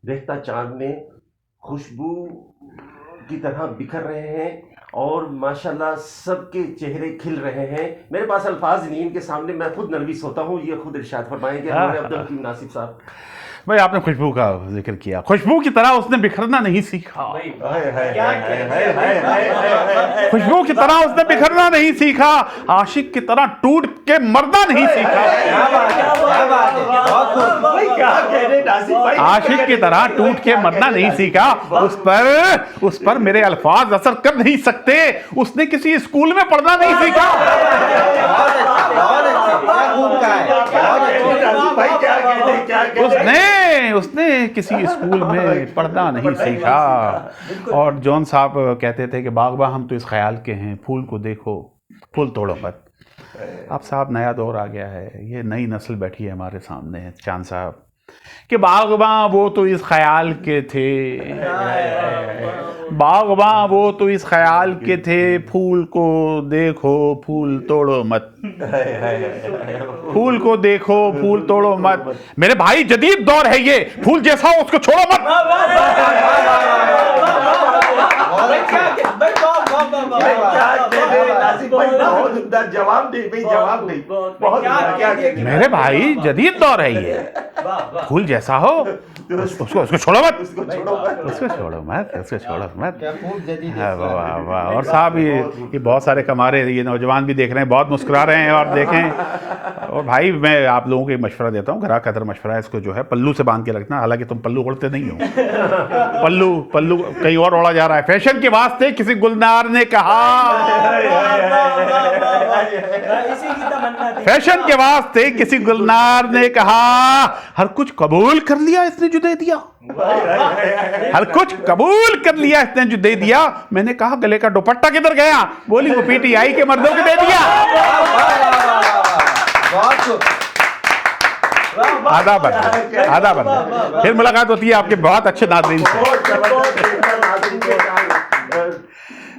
रहता चांद में खुशबू की तरह बिखर रहे हैं और माशाल्लाह सबके चेहरे खिल रहे हैं। मेरे पास अल्फाज नहीं इनके सामने, मैं खुद नर्वस होता हूँ। ये खुद इरशाद फरमाएंगे हमारे अब्दुल हकीम नासिब साहब। भाई आपने खुशबू का जिक्र किया, खुशबू की तरह उसने बिखरना नहीं सीखा। खुशबू की तरह उसने बिखरना नहीं सीखा, आशिक की तरह टूट के मरना नहीं सीखा। आशिक की तरह टूट के मरना नहीं सीखा। उस पर मेरे अल्फाज असर कर नहीं सकते। उसने किसी स्कूल में पढ़ना नहीं सीखा। उसने किसी स्कूल में पढ़ना नहीं सीखा। और जॉन साहब कहते थे कि बागबा हम तो इस ख्याल के हैं, फूल को देखो फूल तोड़ो मत। अब साहब नया दौर आ गया है, ये नई नस्ल बैठी है हमारे सामने, चांद साहब, कि बागबा वो तो इस ख्याल के थे, बागबा वो तो इस ख्याल के थे, फूल को देखो फूल तोड़ो मत, फूल को देखो फूल तोड़ो मत। मेरे भाई जदीद दौर है ये, फूल जैसा हो उसको छोड़ो मत। मेरे भाई जदीद दौर है ये, फूल जैसा हो उसको छोड़ो मत, उसको छोड़ो मत। और साहब ये बहुत सारे हमारे ये नौजवान भी देख रहे हैं, बहुत मुस्कुरा रहे हैं। और देखें, और भाई मैं आप लोगों को मशवरा देता हूँ, घरा कदर मशवरा है, इसको जो है पल्लू से बांध के रखना। हालांकि तुम पल्लू ओढ़ते नहीं हो, पल्लू कहीं और ओढ़ा जा रहा है। फैशन के वास्ते किसी गुलनार ने कहा, फैशन के वास्ते किसी गुलनार ने कहा, हर कुछ कबूल कर लिया इसने जो दे दिया, हर कुछ कबूल कर लिया इसने जो दे दिया। मैंने कहा गले का दुपट्टा किधर गया? बोली वो पीटीआई के मर्दों को दे दिया। आधा बंदा। फिर मुलाकात होती है आपके बहुत अच्छे नाज़रीन से।